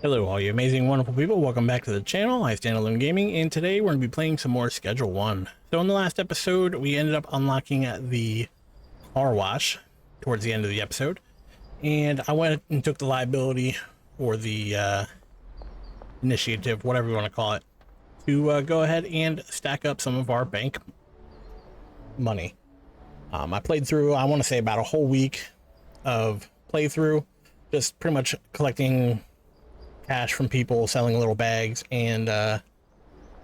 Hello all you amazing wonderful people, welcome back to the channel. IStandAlone Gaming, and today we're going to be playing some more Schedule 1. So in the last episode we ended up unlocking the car wash towards the end of the episode, and I went and took the liability or the initiative, whatever you want to call it, to go ahead and stack up some of our bank money. I played through, I want to say, about a whole week of playthrough, just pretty much collecting cash from people, selling little bags, and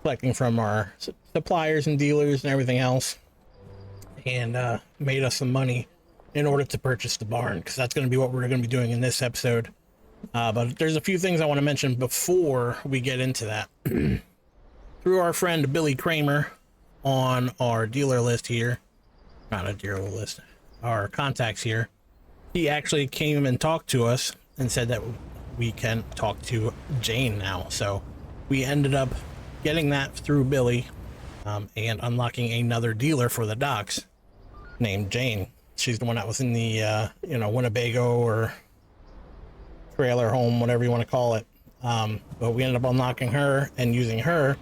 collecting from our suppliers and dealers and everything else, and made us some money in order to purchase the barn, because that's going to be what we're going to be doing in this episode. But there's a few things I want to mention before we get into that. Through our friend Billy Kramer on our dealer list here, not a dealer list, our contacts here, he actually came and talked to us and said that we can talk to Jane now. So we ended up getting that through Billy, and unlocking another dealer for the docks named Jane. She's the one that was in the Winnebago or trailer home, whatever you want to call it. But we ended up unlocking her and using her.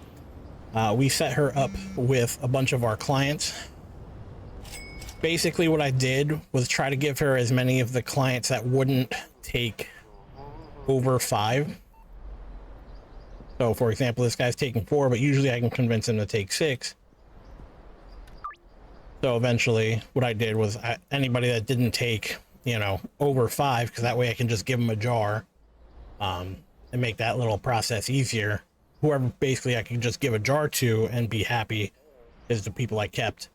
We set her up with a bunch of our clients. Basically what I did was try to give her as many of the clients that wouldn't take over 5. So for example, this guy's taking 4, but usually I can convince him to take 6. So eventually what I did was anybody that didn't take, over 5, because that way I can just give them a jar, and make that little process easier. Whoever basically I can just give a jar to and be happy is the people I kept.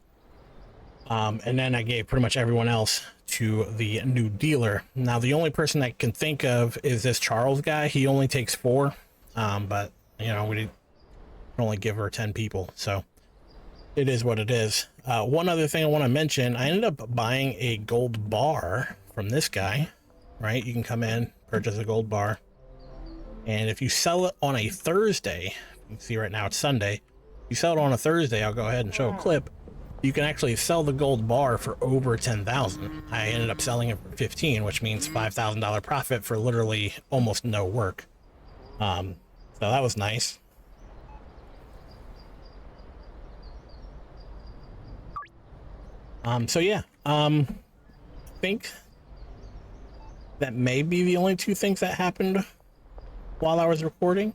And then I gave pretty much everyone else to the new dealer. Now the only person I can think of is this Charles guy. He only takes 4, but we can only give her 10 people, so it is what it is. One other thing I want to mention, I ended up buying a gold bar from this guy. Right, you can come in, purchase a gold bar, and if you sell it on a Thursday, you can see right now it's Sunday, if you sell it on a Thursday, I'll go ahead and show a clip, you can actually sell the gold bar for over 10,000. I ended up selling it for 15, which means $5,000 profit for literally almost no work. So that was nice. So yeah, I think that may be the only 2 things that happened while I was recording.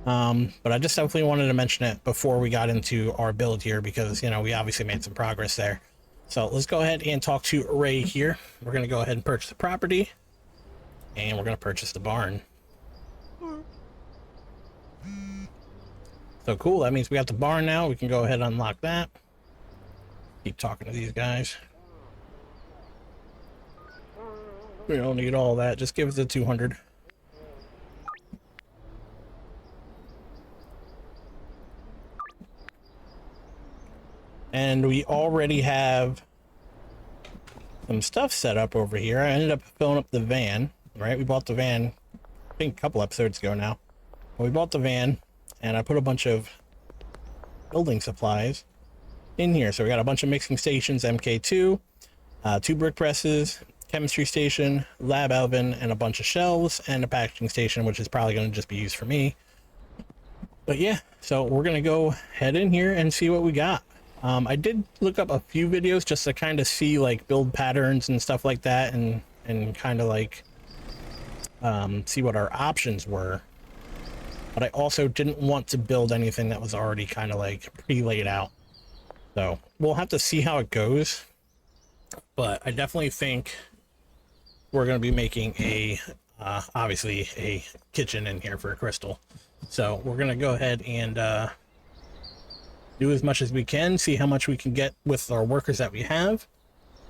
But I just definitely wanted to mention it before we got into our build here, because we obviously made some progress there. So let's go ahead and talk to Ray here. We're going to go ahead and purchase the property, and we're going to purchase the barn. So cool, that means we got the barn now. We can go ahead and unlock that. Keep talking to these guys. We don't need all that, just give us the 200. And we already have some stuff set up over here. I ended up filling up the van, right? We bought the van, I think a couple episodes ago now. We bought the van, and I put a bunch of building supplies in here. So we got a bunch of mixing stations, MK2, 2 brick presses, chemistry station, lab oven, and a bunch of shelves, and a packaging station, which is probably going to just be used for me. But yeah, so we're going to go head in here and see what we got. I did look up a few videos just to kind of see like build patterns and stuff like that, and kind of like see what our options were. But I also didn't want to build anything that was already kind of like pre-laid out. So we'll have to see how it goes. But I definitely think we're going to be making obviously a kitchen in here for Crystal. So we're going to go ahead and do as much as we can, see how much we can get with our workers that we have.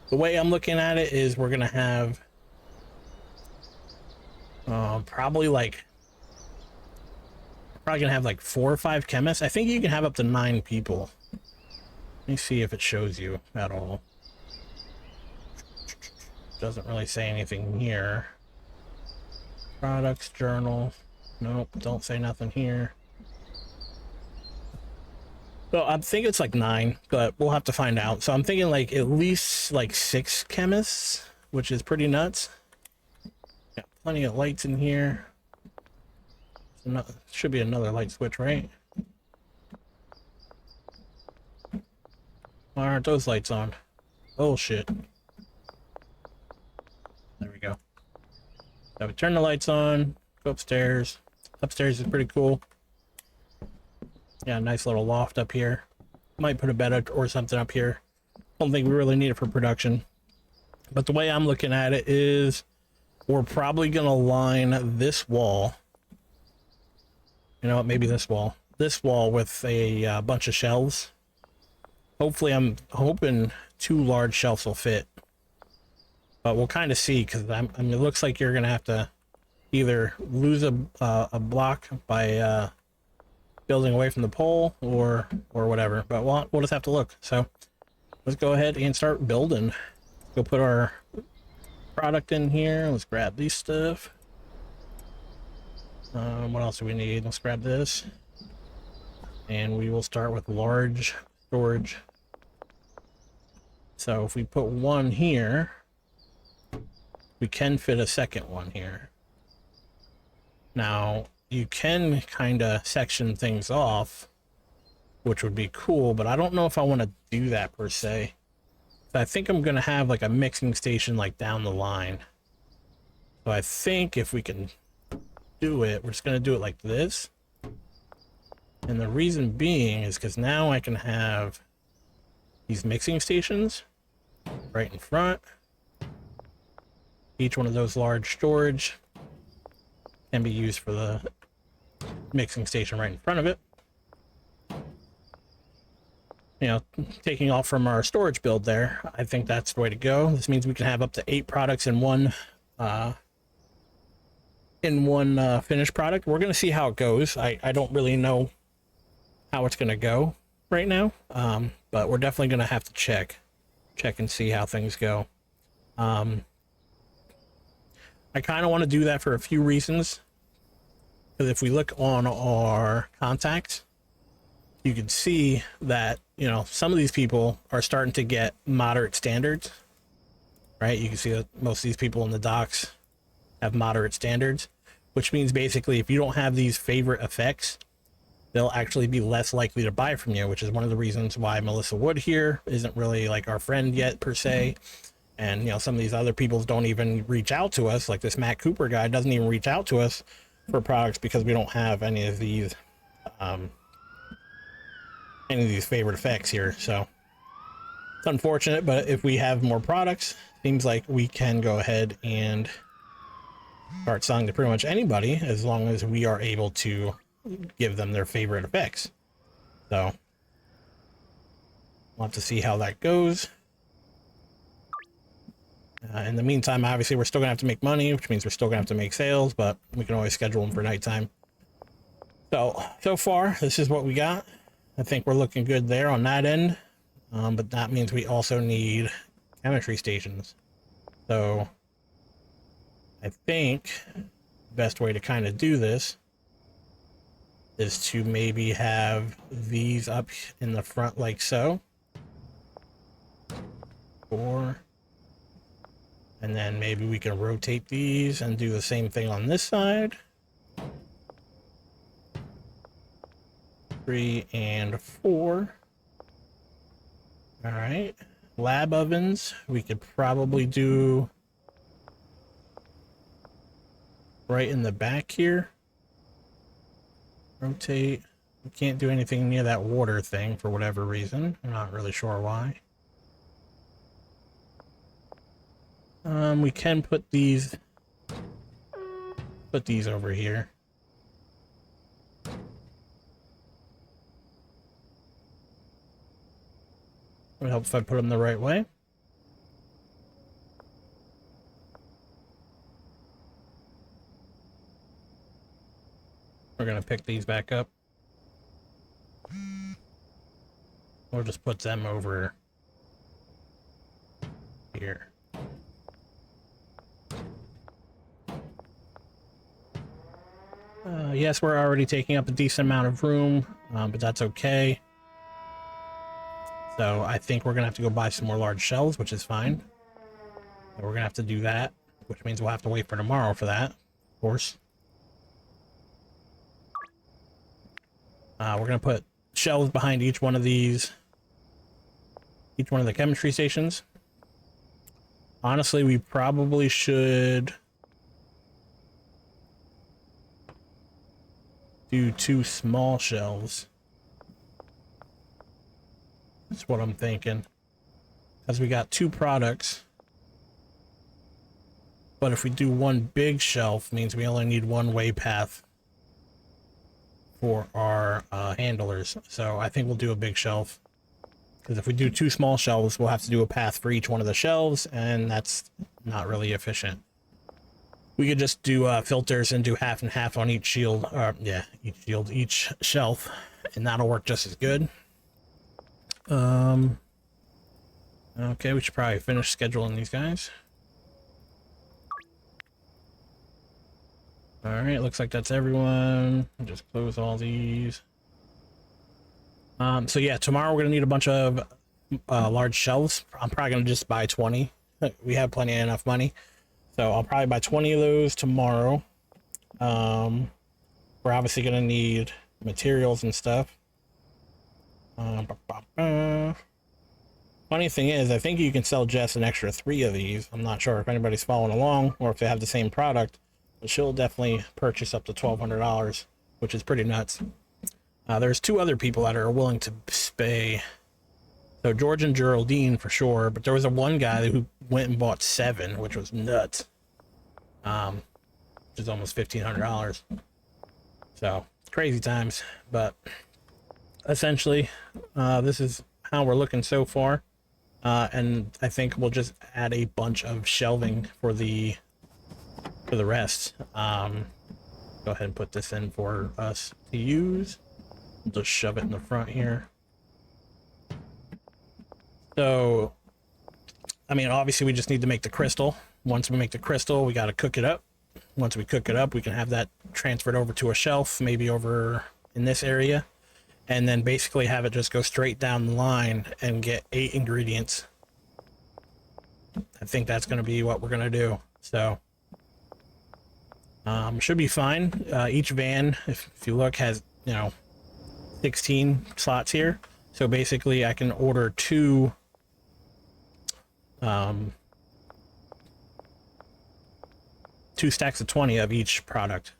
The way I'm looking at it is we're gonna have probably gonna have like 4 or 5 chemists. I think you can have up to 9 people. Let me see if it shows you at all. Doesn't really say anything here. Products journal, nope, don't say nothing here. So I'm thinking it's like 9, but we'll have to find out. So I'm thinking like at least like 6 chemists, which is pretty nuts. Got plenty of lights in here. Should be another light switch, right? Why aren't those lights on? Bullshit. There we go. So we turn the lights on, go upstairs. Upstairs is pretty cool. Yeah, nice little loft up here. Might put a bed or something up here. Don't think we really need it for production. But the way I'm looking at it is we're probably going to line this wall. You know what? Maybe this wall. This wall with a bunch of shelves. Hopefully, I'm hoping 2 large shelves will fit. But we'll kind of see, because I mean, it looks like you're going to have to either lose a block by building away from the pole or whatever. But we'll just have to look. So let's go ahead and start building. Go put our product in here. Let's grab these stuff. What else do we need? Let's grab this. And we will start with large storage. So if we put one here, we can fit a second one here. Now, you can kind of section things off, which would be cool, but I don't know if I want to do that per se. I think I'm going to have like a mixing station like down the line. So I think if we can do it, we're just going to do it like this. And the reason being is because now I can have these mixing stations right in front. Each one of those large storage can be used for the mixing station right in front of it. You know, taking off from our storage build there, I think that's the way to go. This means we can have up to 8 products in one finished product. We're going to see how it goes. I don't really know how it's going to go right now, but we're definitely going to have to check and see how things go. I kind of want to do that for a few reasons, because if we look on our contacts, you can see that, you know, some of these people are starting to get moderate standards, right? You can see that most of these people in the docks have moderate standards, which means basically if you don't have these favorite effects, they'll actually be less likely to buy from you, which is one of the reasons why Melissa Wood here isn't really like our friend yet per se. And, you know, some of these other people don't even reach out to us, like this Matt Cooper guy doesn't even reach out to us for products because we don't have any of these favorite effects here. So it's unfortunate, but if we have more products, seems like we can go ahead and start selling to pretty much anybody as long as we are able to give them their favorite effects. So we'll have to see how that goes. In the meantime, obviously we're still gonna have to make money, which means we're still gonna have to make sales, but we can always schedule them for nighttime. So far this is what we got. I think we're looking good there on that end, but that means we also need chemistry stations. So I think the best way to kind of do this is to maybe have these up in the front like so. 4. And then maybe we can rotate these and do the same thing on this side. 3 and 4. All right. Lab ovens, we could probably do right in the back here. Rotate. We can't do anything near that water thing for whatever reason. I'm not really sure why. We can put these over here. It would help if I put them the right way. We're gonna pick these back up. We'll just put them over here. Yes, we're already taking up a decent amount of room, but that's okay. So I think we're gonna have to go buy some more large shelves, which is fine. And we're gonna have to do that, which means we'll have to wait for tomorrow for that, of course. We're gonna put shelves behind each one of these, each one of the chemistry stations. Honestly, we probably should do 2 small shelves. That's what I'm thinking. Because we got 2 products. But if we do 1 big shelf, means we only need 1 way path for our handlers. So I think we'll do a big shelf. Because if we do 2 small shelves, we'll have to do a path for each one of the shelves, and that's not really efficient. We could just do filters and do half and half on each shield. Yeah, each shelf, and that'll work just as good. Okay, we should probably finish scheduling these guys. All right, looks like that's everyone. I'll just close all these. So yeah, tomorrow we're gonna need a bunch of large shelves. I'm probably gonna just buy 20. We have plenty of enough money, so I'll probably buy 20 of those tomorrow. We're obviously gonna need materials and stuff. Funny thing is, I think you can sell Jess an extra 3 of these. I'm not sure if anybody's following along or if they have the same product, but she'll definitely purchase up to $1,200, which is pretty nuts. There's 2 other people that are willing to pay. So George and Geraldine for sure, but there was one guy who went and bought 7, which was nuts. Which is almost $1,500. So crazy times, but essentially, this is how we're looking so far. And I think we'll just add a bunch of shelving for the rest. Go ahead and put this in for us to use. We'll just shove it in the front here. So, I mean, obviously we just need to make the crystal. Once we make the crystal, we got to cook it up. Once we cook it up, we can have that transferred over to a shelf, maybe over in this area, and then basically have it just go straight down the line and get 8 ingredients. I think that's going to be what we're going to do. So, should be fine. Each van, if you look, has, 16 slots here. So basically I can order 2 stacks of 20 of each product.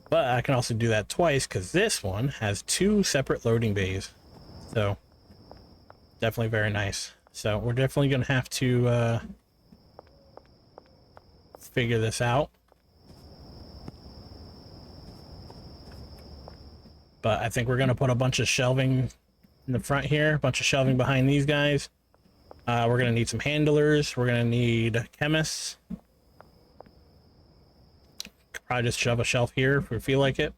But I can also do that twice because this one has 2 separate loading bays. So definitely very nice. So we're definitely going to have to figure this out. But I think we're going to put a bunch of shelving in the front here, a bunch of shelving behind these guys. We're going to need some handlers. We're going to need chemists. Could probably just shove a shelf here if we feel like it.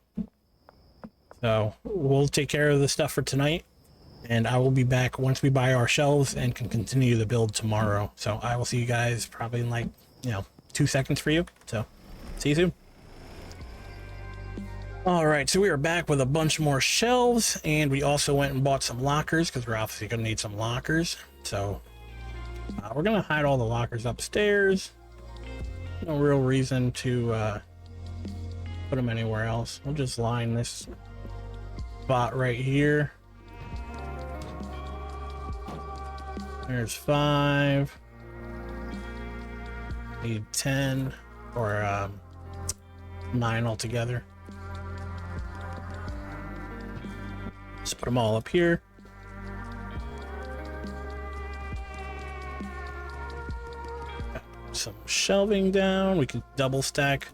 So we'll take care of the stuff for tonight. And I will be back once we buy our shelves and can continue the build tomorrow. So I will see you guys probably in like, 2 seconds for you. So see you soon. All right, so we are back with a bunch more shelves, and we also went and bought some lockers because we're obviously going to need some lockers. So we're going to hide all the lockers upstairs. No real reason to put them anywhere else. We'll just line this spot right here. There's 5. Need 10 or 9 altogether. Just put them all up here. Some shelving down. We can double stack.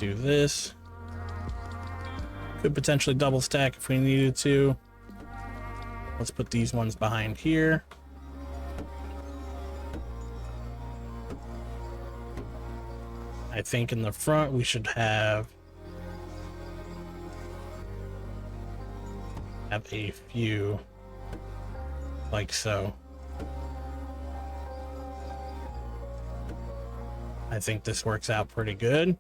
Do this. Could potentially double stack if we needed to. Let's put these ones behind here. I think in the front we should have a few like so. I think this works out pretty good.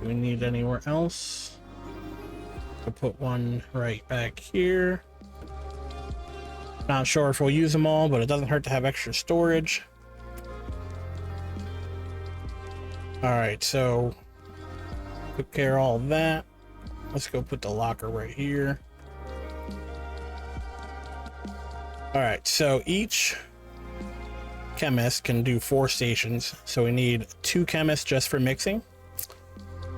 Do we need anywhere else? I'll put one right back here. Not sure if we'll use them all, but it doesn't hurt to have extra storage. All right, so took care of all of that. Let's go put the locker right here. All right, so each chemist can do 4 stations. So we need 2 chemists just for mixing.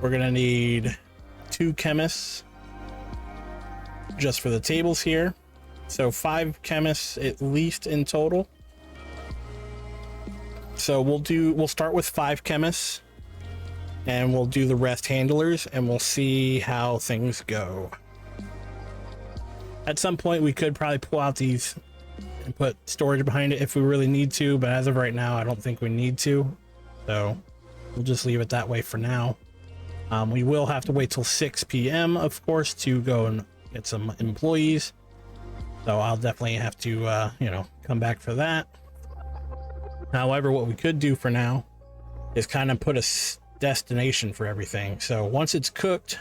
We're gonna need 2 chemists just for the tables here. So 5 chemists at least in total. So we'll start with 5 chemists and we'll do the rest handlers and we'll see how things go. At some point we could probably pull out these and put storage behind it if we really need to, but as of right now I don't think we need to, so we'll just leave it that way for now. We will have to wait till 6 p.m. of course to go and get some employees, so I'll definitely have to come back for that. However, what we could do for now is kind of put a destination for everything. So once it's cooked,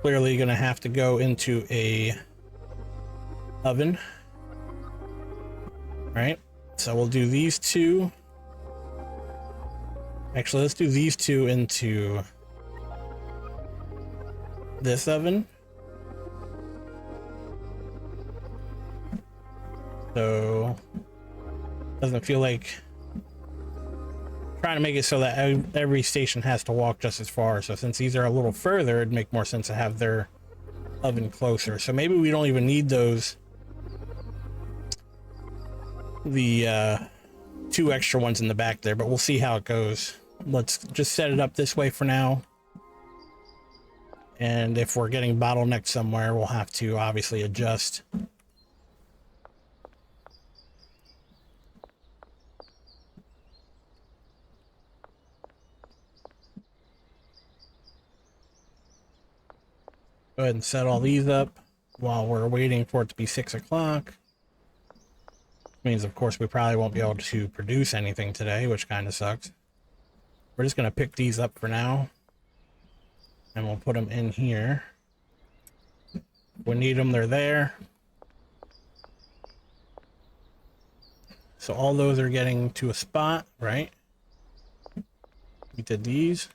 clearly gonna have to go into a oven, right? So we'll do these 2. Actually, let's do these 2 into this oven. So doesn't feel like trying to make it so that every station has to walk just as far. So since these are a little further, it'd make more sense to have their oven closer. So maybe we don't even need those, the 2 extra ones in the back there, but we'll see how it goes. Let's just set it up this way for now. And if we're getting bottlenecked somewhere, we'll have to obviously adjust. Go ahead and set all these up while we're waiting for it to be 6 o'clock. Means, of course, we probably won't be able to produce anything today, which kind of sucks. We're just going to pick these up for now. And we'll put them in here. If we need them, they're there. So all those are getting to a spot, right? We did these.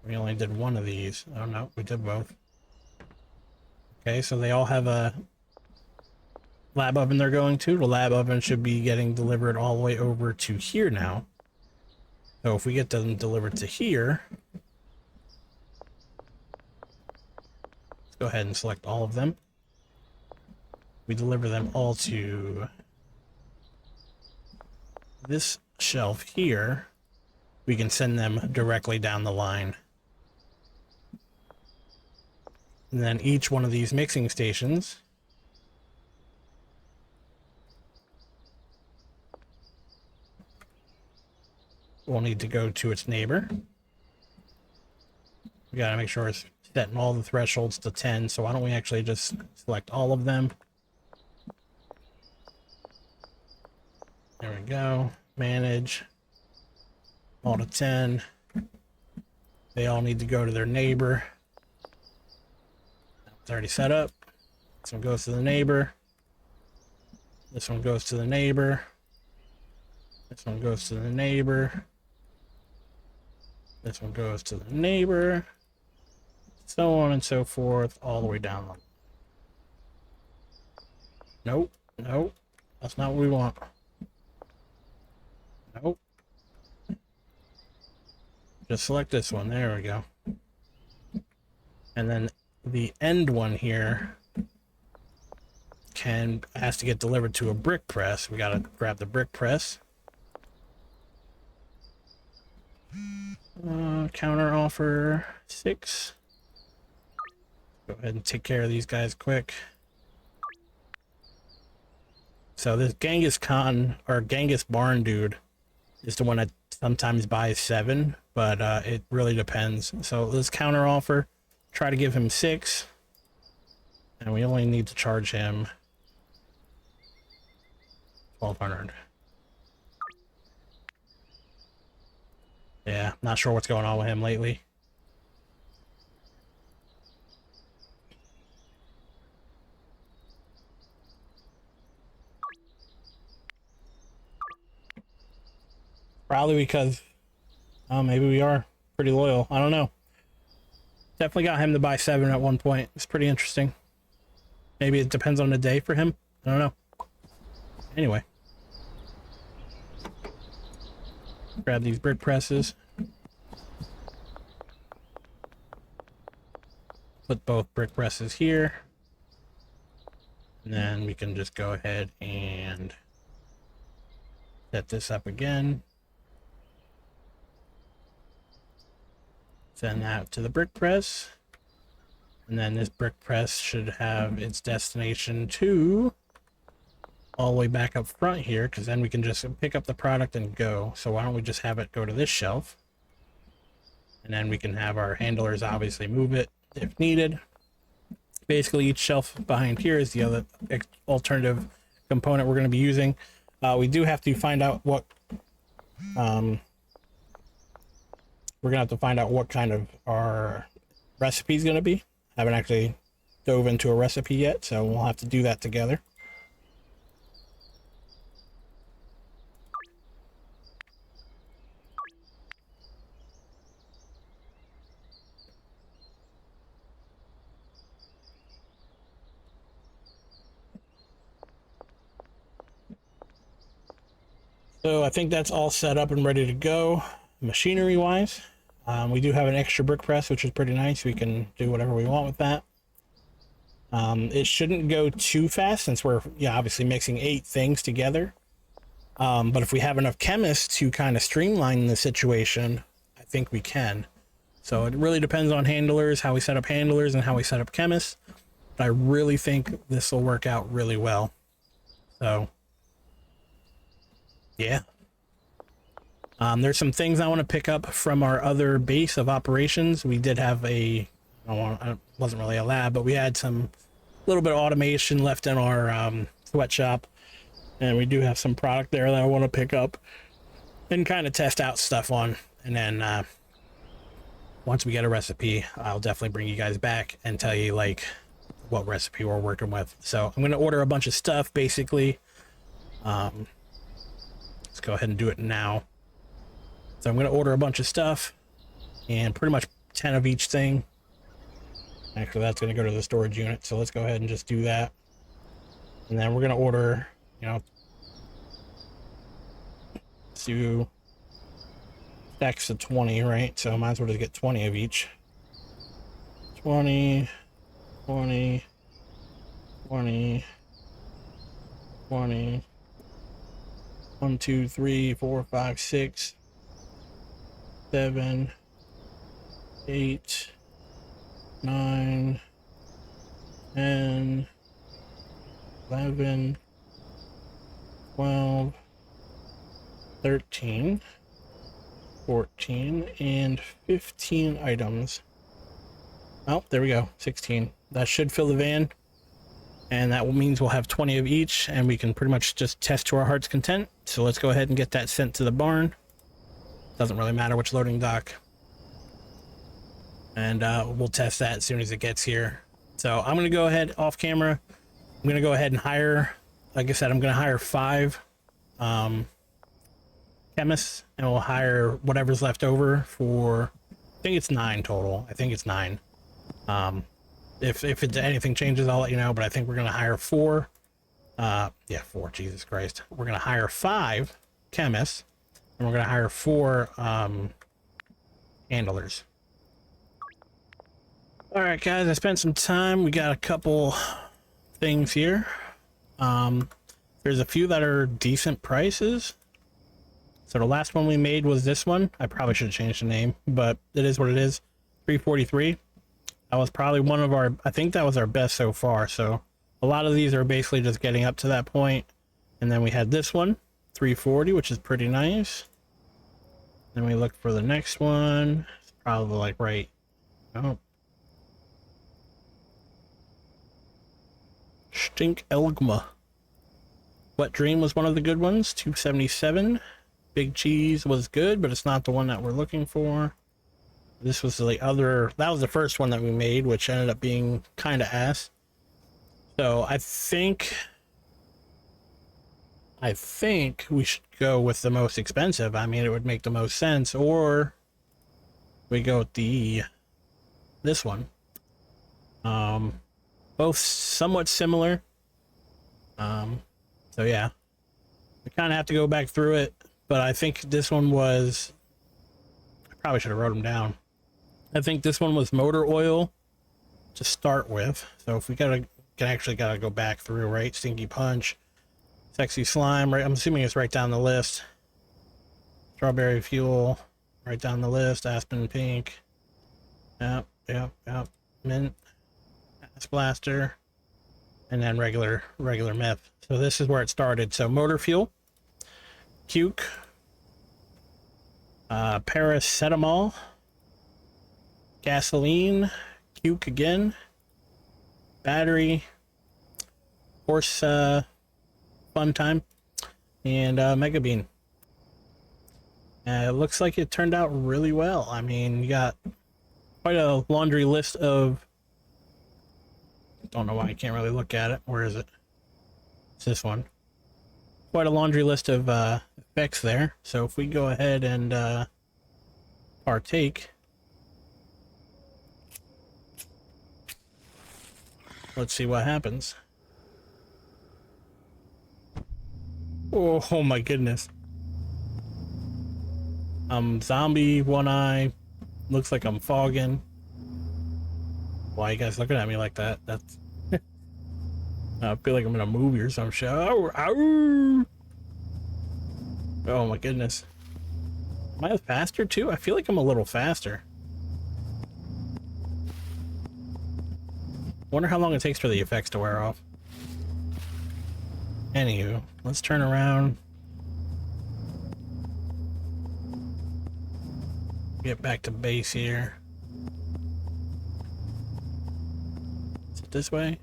We only did one of these. Oh no, we did both. Okay, so they all have a lab oven they're going to. The lab oven should be getting delivered all the way over to here now. So if we get them delivered to here, let's go ahead and select all of them. We deliver them all to this shelf here. We can send them directly down the line. And then each one of these mixing stations will need to go to its neighbor. We gotta make sure it's setting all the thresholds to 10, so why don't we actually just select all of them. There we go. Manage. All to 10. They all need to go to their neighbor. It's already set up. This one goes to the neighbor. This one goes to the neighbor. This one goes to the neighbor. This one goes to the neighbor. So on and so forth, all the way down. Nope, nope. That's not what we want. Nope. Just select this one. There we go. And then the end one here has to get delivered to a brick press. We gotta grab the brick press. Counter offer 6. Go ahead and take care of these guys quick. So this Genghis Khan or Genghis Barn dude is the one that sometimes buys 7, but it really depends. So this counter offer, try to give him 6, and we only need to charge him 1,200. Yeah, not sure what's going on with him lately. Probably because, oh, maybe we are pretty loyal. I don't know. Definitely got him to buy 7 at one point. It's pretty interesting. Maybe it depends on the day for him. I don't know. Anyway. Grab these brick presses. Put both brick presses here. And then we can just go ahead and set this up again. Send that to the brick press. And then this brick press should have its destination to all the way back up front here, because then we can just pick up the product and go. So why don't we just have it go to this shelf? And then we can have our handlers obviously move it if needed. Basically, each shelf behind here is the other alternative component we're going to be using. We do have to find out what we're going to have to find out what kind of our recipe is going to be. I haven't actually dove into a recipe yet, so we'll have to do that together. So I think that's all set up and ready to go, machinery wise. We do have an extra brick press, which is pretty nice. We can do whatever we want with that. It shouldn't go too fast since we're obviously mixing 8 things together. But if we have enough chemists to kind of streamline the situation, I think we can. So it really depends on handlers, how we set up handlers and how we set up chemists. But I really think this will work out really well. So yeah. There's some things I want to pick up from our other base of operations. We did have it wasn't really a lab, but we had some little bit of automation left in our sweatshop. And we do have some product there that I want to pick up and kind of test out stuff on. And then once we get a recipe, I'll definitely bring you guys back and tell you like what recipe we're working with. So I'm going to order a bunch of stuff basically. Let's go ahead and do it now. So I'm going to order a bunch of stuff and pretty much 10 of each thing. Actually, that's going to go to the storage unit. So let's go ahead and just do that. And then we're going to order, two stacks of 20, right? So I might as well just get 20 of each. 20, 20, 20, 20. 1, 2, 3, 4, 5, 6, 7, 8, 9, 10, 11, 12, 13, 14, and 15 items. Oh, there we go, 16. That should fill the van. And that means we'll have 20 of each, and we can pretty much just test to our heart's content. So let's go ahead and get that sent to the barn. Doesn't really matter which loading dock. And we'll test that as soon as it gets here. So I'm going to go ahead off camera. I'm going to go ahead and hire, like I said, I'm going to hire 5 chemists, and we'll hire whatever's left over for, I think it's 9 total. I think it's 9. If anything changes, I'll let you know, but I think we're going to hire 4. 4, Jesus Christ. We're going to hire 5 chemists, and we're going to hire 4 handlers. All right, guys, I spent some time. We got a couple things here. There's a few that are decent prices. So the last one we made was this one. I probably should have changed the name, but it is what it is. 343. That was probably one of our, I think that was our best so far. So a lot of these are basically just getting up to that point. And then we had this one, 340, which is pretty nice. Then we look for the next one. It's probably like right. Oh. Stink Elgma. Wet Dream was one of the good ones, 277. Big Cheese was good, but it's not the one that we're looking for. This was the other, that was the first one that we made, which ended up being kind of ass. So I think I think we should go with the most expensive. I mean, it would make the most sense. Or we go with this one. Both somewhat similar. So yeah, we kind of have to go back through it, but I think this one was, I probably should have wrote them down. I think this one was motor oil to start with. So if we gotta go back through, right? Stinky Punch, Sexy Slime, right? I'm assuming it's right down the list. Strawberry Fuel, right down the list. Aspen Pink. Yep. Mint. Ass Blaster. And then regular meth. So this is where it started. So motor fuel, Cuke, paracetamol, gasoline, Cuke again, battery, horse fun time, and Mega Bean. It looks like it turned out really well. I mean, you got quite a laundry list of, don't know why I can't really look at it. Where is it? It's this one. Quite a laundry list of effects there. So if we go ahead and partake, let's see what happens. Oh my goodness. Zombie, one eye. Looks like I'm fogging. Why are you guys looking at me like that? That's I feel like I'm in a movie or some shit. Oh my goodness. Am I faster too? I feel like I'm a little faster. Wonder how long it takes for the effects to wear off. Anywho, let's turn around. Get back to base here. Is it this way?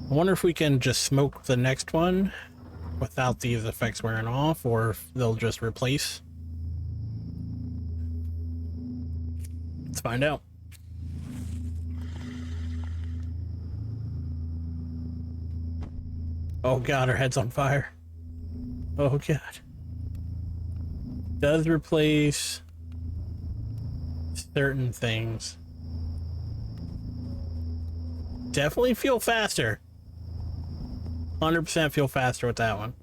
I wonder if we can just smoke the next one without these effects wearing off, or if they'll just replace. Let's find out. Oh god, her head's on fire. Oh god. Does replace certain things. Definitely feel faster. 100% feel faster with that one.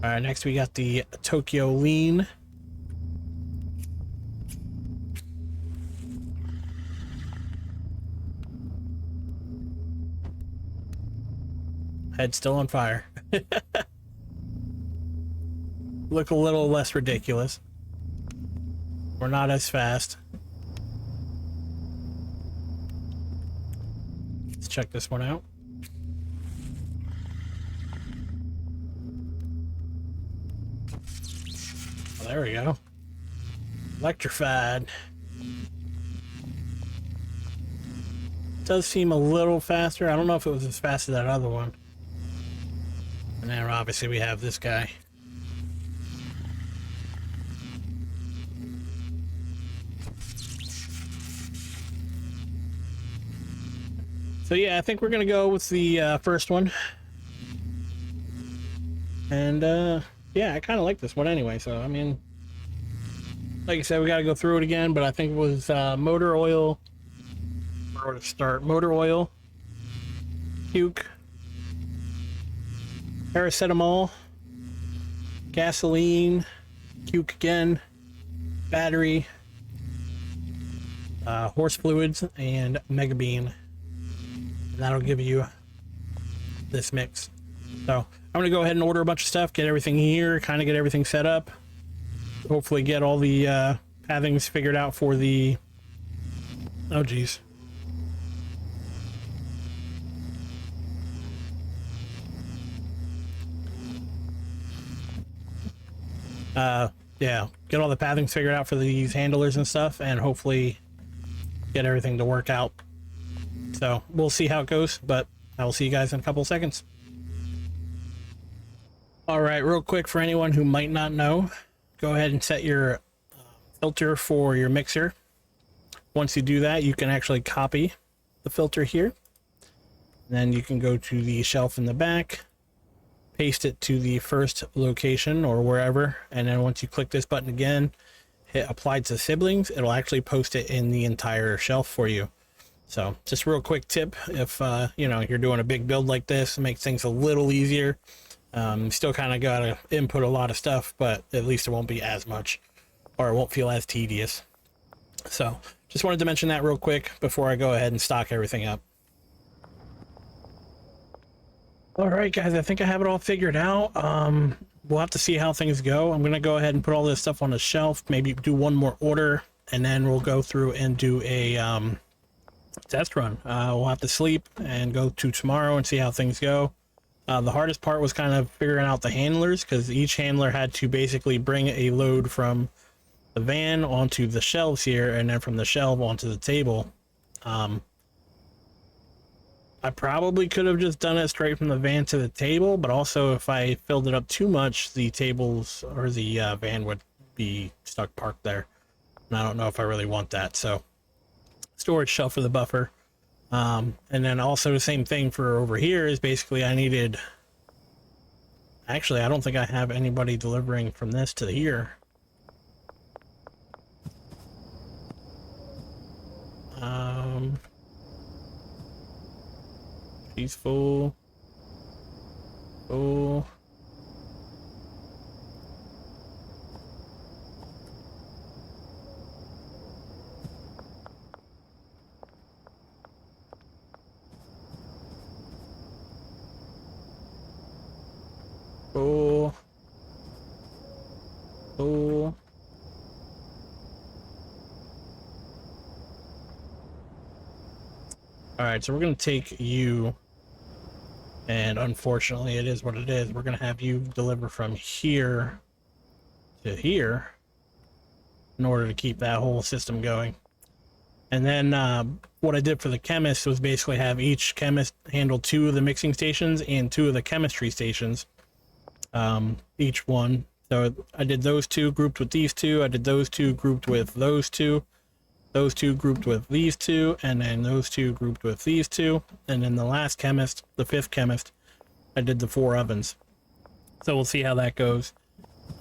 Alright, next we got the Tokyo Lean. Head's still on fire. Look a little less ridiculous. We're not as fast. Let's check this one out. Well, there we go. Electrified. Does seem a little faster. I don't know if it was as fast as that other one. And then obviously we have this guy. So yeah, I think we're gonna go with the first one. And yeah, I kind of like this one anyway. So I mean, like I said, we got to go through it again, but I think it was motor oil. Where to start? Motor oil, Cuke, paracetamol, gasoline, Cuke again, battery, horse fluids, and Mega Bean. And that'll give you this mix. So I'm gonna go ahead and order a bunch of stuff, get everything here, kind of get everything set up. Hopefully get all the pathings figured out for the, oh geez. Yeah, get all the pathings figured out for these handlers and stuff, and hopefully get everything to work out. So we'll see how it goes, but I will see you guys in a couple of seconds. All right, real quick for anyone who might not know, go ahead and set your filter for your mixer. Once you do that, you can actually copy the filter here. Then you can go to the shelf in the back, paste it to the first location or wherever, and then once you click this button again, hit apply to siblings, it'll actually post it in the entire shelf for you. So just real quick tip, if you know, you're doing a big build like this, it makes things a little easier. Still kind of gotta input a lot of stuff, but at least it won't be as much, or it won't feel as tedious. So just wanted to mention that real quick before I go ahead and stock everything up. All right, guys, I think I have it all figured out. We'll have to see how things go. I'm gonna go ahead and put all this stuff on the shelf, maybe do one more order, and then we'll go through and do a test run. We'll have to sleep and go to tomorrow and see how things go. The hardest part was kind of figuring out the handlers, because each handler had to basically bring a load from the van onto the shelves here, and then from the shelf onto the table. I probably could have just done it straight from the van to the table, but also if I filled it up too much, the tables or the van would be stuck parked there, and I don't know if I really want that. So storage shelf for the buffer. And then also the same thing for over here is basically I needed, actually I don't think I have anybody delivering from this to here. She's full. Full. Full. Full. Alright, so we're going to take you, and unfortunately it is what it is. We're going to have you deliver from here to here in order to keep that whole system going. And then what I did for the chemist was basically have each chemist handle 2 of the mixing stations and 2 of the chemistry stations, each one. So I did those 2 grouped with these 2, I did those 2 grouped with those 2, those 2 grouped with these 2, and then those 2 grouped with these 2, and then the last chemist, the 5th chemist, I did the 4 ovens. So we'll see how that goes.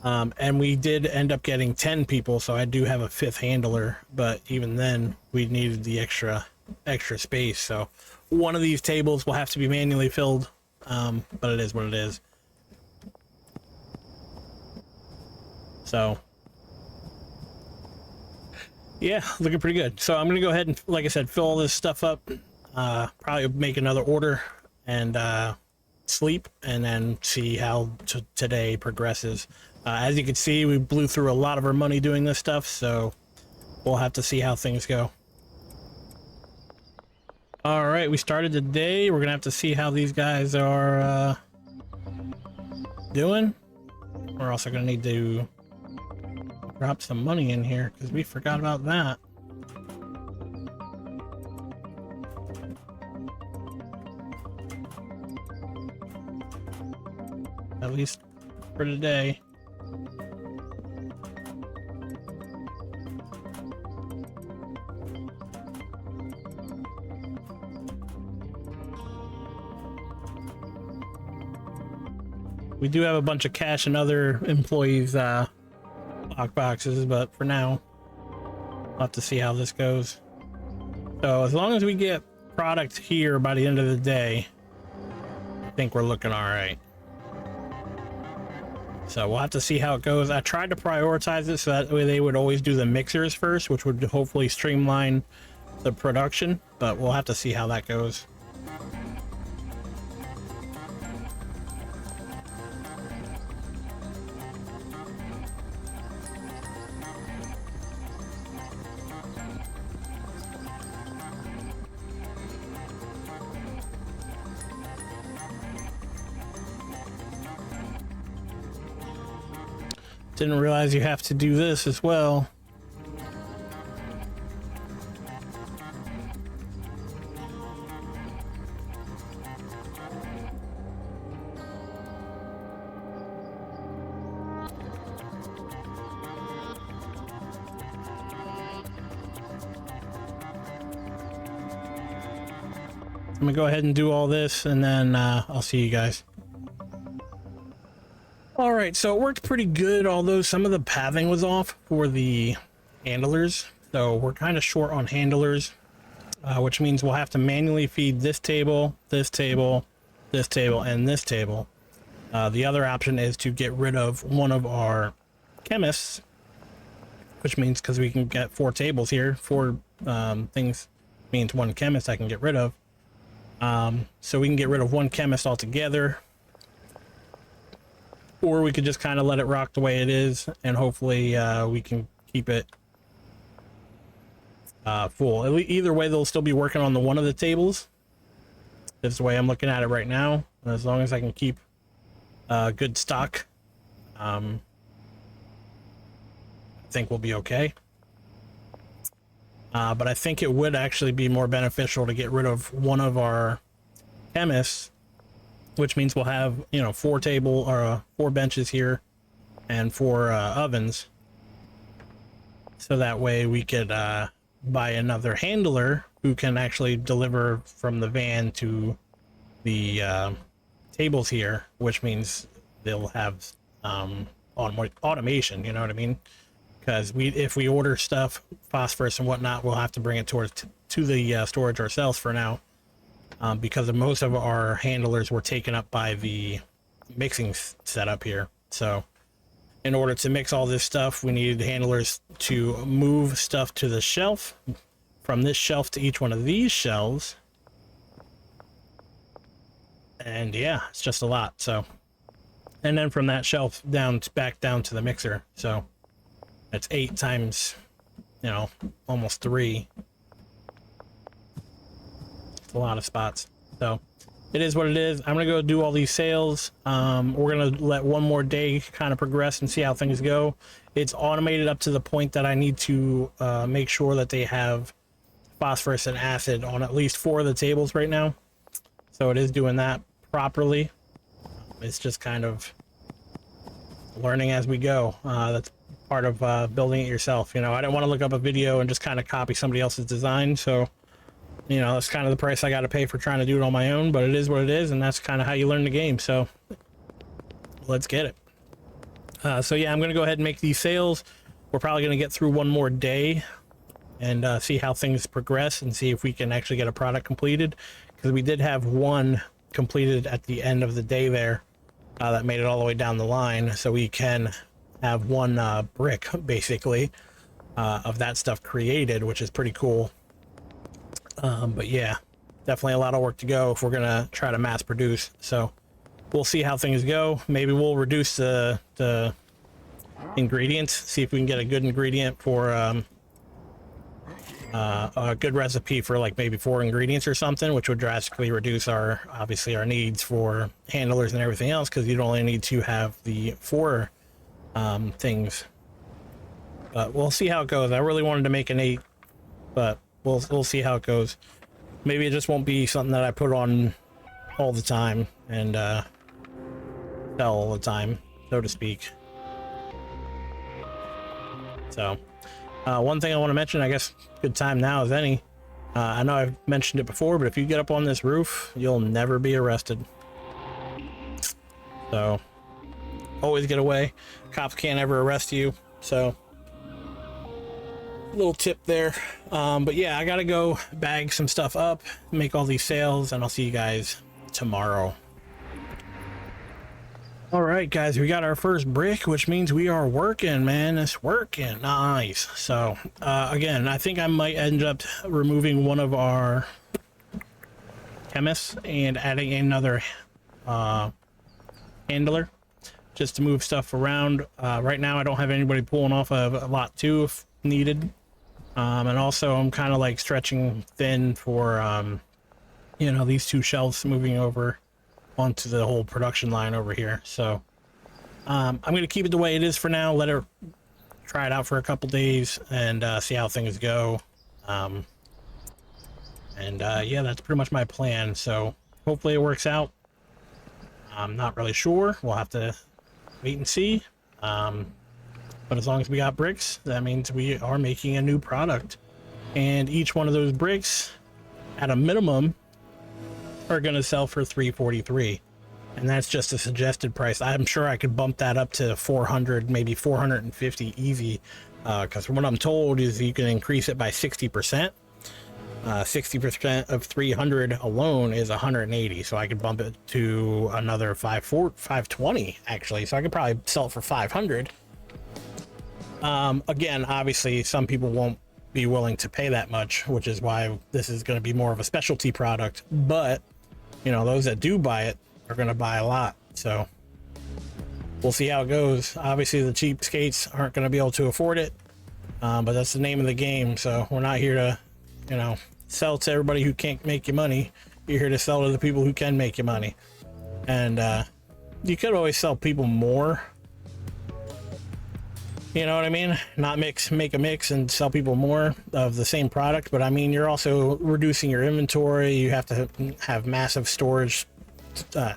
And we did end up getting 10 people, so I do have a 5th handler, but even then we needed the extra space. So one of these tables will have to be manually filled, but it is what it is. So yeah, looking pretty good. So I'm gonna go ahead and, like I said, fill all this stuff up, probably make another order and sleep, and then see how today progresses. As you can see, we blew through a lot of our money doing this stuff, so we'll have to see how things go. All right, we started the day. We're gonna have to see how these guys are doing. We're also gonna need to drop some money in here because we forgot about that. At least for today. We do have a bunch of cash and other employees boxes, but for now we'll have to see how this goes. So as long as we get product here by the end of the day, I think we're looking all right. So we'll have to see how it goes. I tried to prioritize it so that way they would always do the mixers first, which would hopefully streamline the production, but we'll have to see how that goes. Didn't realize you have to do this as well. I'm gonna go ahead and do all this, and then I'll see you guys. All right, so it worked pretty good, although some of the pathing was off for the handlers. So we're kind of short on handlers, which means we'll have to manually feed this table, this table, this table, and this table. The other option is to get rid of one of our chemists, which means because we can get 4 tables here, 4 things means 1 chemist I can get rid of. So we can get rid of 1 chemist altogether, or we could just kind of let it rock the way it is, and hopefully we can keep it full. Either way, they'll still be working on one of the tables. That's the way I'm looking at it right now. As long as I can keep good stock, I think we'll be okay. But I think it would actually be more beneficial to get rid of one of our chemists, which means we'll have, you know, 4 benches here and 4 ovens. So that way we could buy another handler who can actually deliver from the van to the tables here, which means they'll have automation, you know what I mean? Because if we order stuff, phosphorus and whatnot, we'll have to bring it to the storage ourselves for now, because of most of our handlers were taken up by the mixing setup here. So in order to mix all this stuff, we needed handlers to move stuff to the shelf, from this shelf to each one of these shelves. And yeah, it's just a lot. So, and then from that shelf back down to the mixer. So that's 8 times, you know, almost 3. It's a lot of spots. So it is what it is. I'm gonna go do all these sales. We're gonna let one more day kind of progress and see how things go. It's automated up to the point that I need to make sure that they have phosphorus and acid on at least 4 of the tables right now. So it is doing that properly. It's just kind of learning as we go. That's part of building it yourself. You know, I didn't want to look up a video and just kind of copy somebody else's design. So, you know, that's kind of the price I got to pay for trying to do it on my own, but it is what it is. And that's kind of how you learn the game. So let's get it. So yeah, I'm going to go ahead and make these sales. We're probably going to get through one more day and see how things progress and see if we can actually get a product completed, because we did have one completed at the end of the day there that made it all the way down the line. So we can have 1 brick basically of that stuff created, which is pretty cool. But yeah, definitely a lot of work to go if we're gonna try to mass produce. So we'll see how things go. Maybe we'll reduce the ingredients, see if we can get a good ingredient for a good recipe for like maybe 4 ingredients or something, which would drastically reduce obviously our needs for handlers and everything else, because you'd only need to have the 4 things. But we'll see how it goes. I really wanted to make an 8, but we'll see how it goes. Maybe it just won't be something that I put on all the time and sell all the time, so to speak. So one thing I want to mention, I guess good time now as any, I know I've mentioned it before, but if you get up on this roof, you'll never be arrested. So always get away. Cops can't ever arrest you. So little tip there. But yeah, I gotta go bag some stuff up, make all these sales, and I'll see you guys tomorrow. All right, guys, we got our first brick, which means we are working, man. It's working. Nice. So again, I think I might end up removing one of our chemists and adding another handler just to move stuff around. Right now I don't have anybody pulling off of lot 2 if needed. And also I'm kind of like stretching thin for you know, these 2 shelves moving over onto the whole production line over here. So I'm gonna keep it the way it is for now, let it try it out for a couple days and see how things go. Yeah, that's pretty much my plan. So hopefully it works out. I'm not really sure, we'll have to wait and see. But as long as we got bricks, that means we are making a new product, and each one of those bricks at a minimum are going to sell for $343, and that's just a suggested price. I'm sure I could bump that up to 400, maybe 450 easy, because from what I'm told is you can increase it by 60%. 60% of 300 alone is 180, so I could bump it to another 520 actually, so I could probably sell it for 500. Again, obviously some people won't be willing to pay that much, which is why this is going to be more of a specialty product, but you know, those that do buy it are going to buy a lot, so we'll see how it goes. Obviously the cheapskates aren't going to be able to afford it, but that's the name of the game, so we're not here to, you know, sell to everybody who can't make you money. You're here to sell to the people who can make you money. And you could always sell people more, you know what I mean, not make a mix and sell people more of the same product, but I mean, you're also reducing your inventory. You have to have massive storage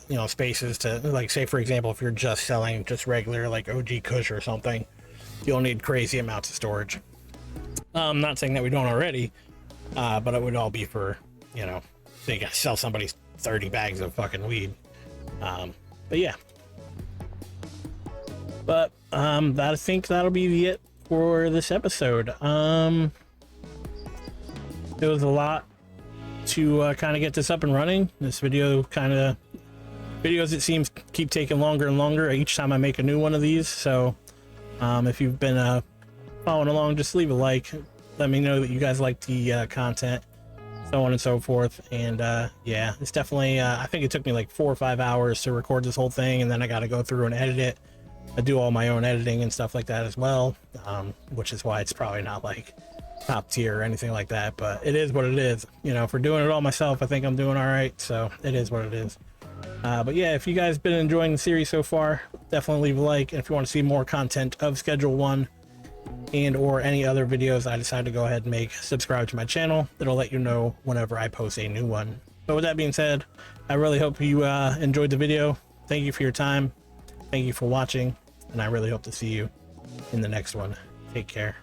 you know, spaces to, like, say for example, if you're just selling just regular like OG Kush or something, you'll need crazy amounts of storage. I'm not saying that we don't already, but it would all be for, you know, so you gotta sell somebody 30 bags of fucking weed. But yeah, but I think that'll be it for this episode. It was a lot to kind of get this up and running. This video videos, it seems, keep taking longer and longer each time I make a new one of these, so if you've been following along, just leave a like, let me know that you guys like the content, so on and so forth. And yeah, it's definitely I think it took me like 4 or 5 hours to record this whole thing, and then I got to go through and edit it. I do all my own editing and stuff like that as well, which is why it's probably not like top tier or anything like that, but it is what it is. You know, for doing it all myself, I think I'm doing all right, so it is what it is. But yeah, if you guys been enjoying the series so far, definitely leave a like, and if you want to see more content of Schedule 1 and or any other videos I decide to go ahead and make, subscribe to my channel. It'll let you know whenever I post a new one. But with that being said, I really hope you enjoyed the video. Thank you for your time, thank you for watching, and I really hope to see you in the next one. Take care.